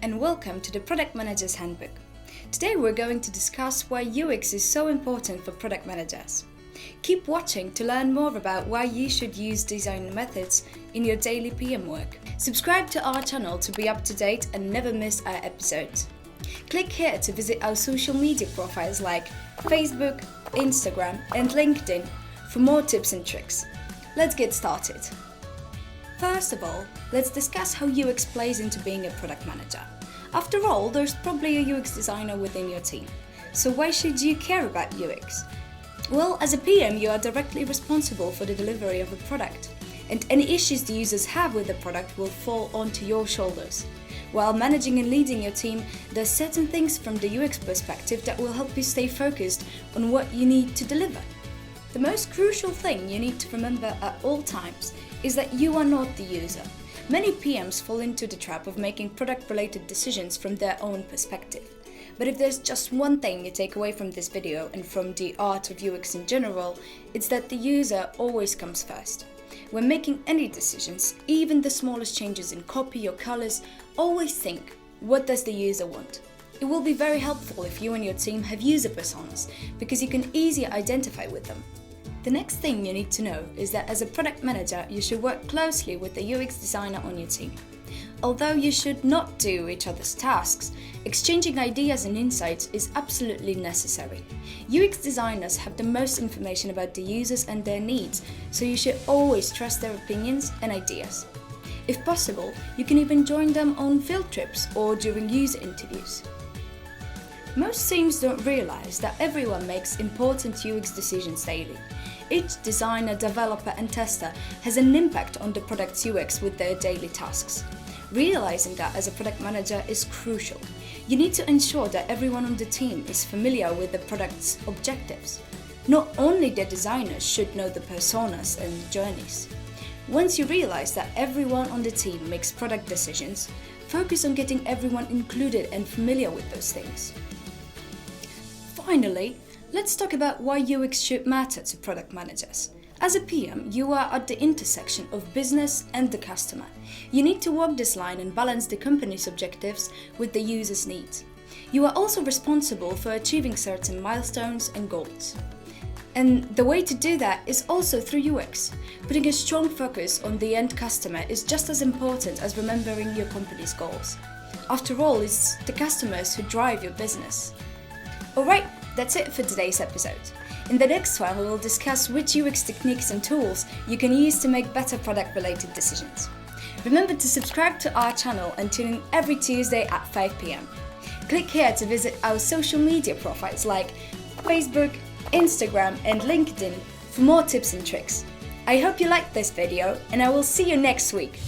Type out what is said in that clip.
and welcome to the Product Manager's Handbook. Today we're going to discuss why UX is so important for product managers. Keep watching to learn more about why you should use design methods in your daily PM work. Subscribe to our channel to be up to date and never miss our episodes. Click here to visit our social media profiles like Facebook, Instagram and LinkedIn for more tips and tricks. Let's get started. First of all, let's discuss how UX plays into being a product manager. After all, there's probably a UX designer within your team. So why should you care about UX? Well, as a PM, you are directly responsible for the delivery of a product, and any issues the users have with the product will fall onto your shoulders. While managing and leading your team, there's certain things from the UX perspective that will help you stay focused on what you need to deliver. The most crucial thing you need to remember at all times is that you are not the user. Many PMs fall into the trap of making product-related decisions from their own perspective. But if there's just one thing you take away from this video and from the art of UX in general, it's that the user always comes first. When making any decisions, even the smallest changes in copy or colors, always think, what does the user want? It will be very helpful if you and your team have user personas, because you can easily identify with them. The next thing you need to know is that as a product manager, you should work closely with the UX designer on your team. Although you should not do each other's tasks, exchanging ideas and insights is absolutely necessary. UX designers have the most information about the users and their needs, so you should always trust their opinions and ideas. If possible, you can even join them on field trips or during user interviews. Most teams don't realize that everyone makes important UX decisions daily. Each designer, developer and tester has an impact on the product's UX with their daily tasks. Realizing that as a product manager is crucial. You need to ensure that everyone on the team is familiar with the product's objectives. Not only the designers should know the personas and journeys. Once you realize that everyone on the team makes product decisions, focus on getting everyone included and familiar with those things. Finally, let's talk about why UX should matter to product managers. As a PM, you are at the intersection of business and the customer. You need to walk this line and balance the company's objectives with the user's needs. You are also responsible for achieving certain milestones and goals. And the way to do that is also through UX. Putting a strong focus on the end customer is just as important as remembering your company's goals. After all, it's the customers who drive your business. Alright, that's it for today's episode. In the next one, we will discuss which UX techniques and tools you can use to make better product-related decisions. Remember to subscribe to our channel and tune in every Tuesday at 5 p.m. Click here to visit our social media profiles like Facebook, Instagram and LinkedIn for more tips and tricks. I hope you liked this video and I will see you next week.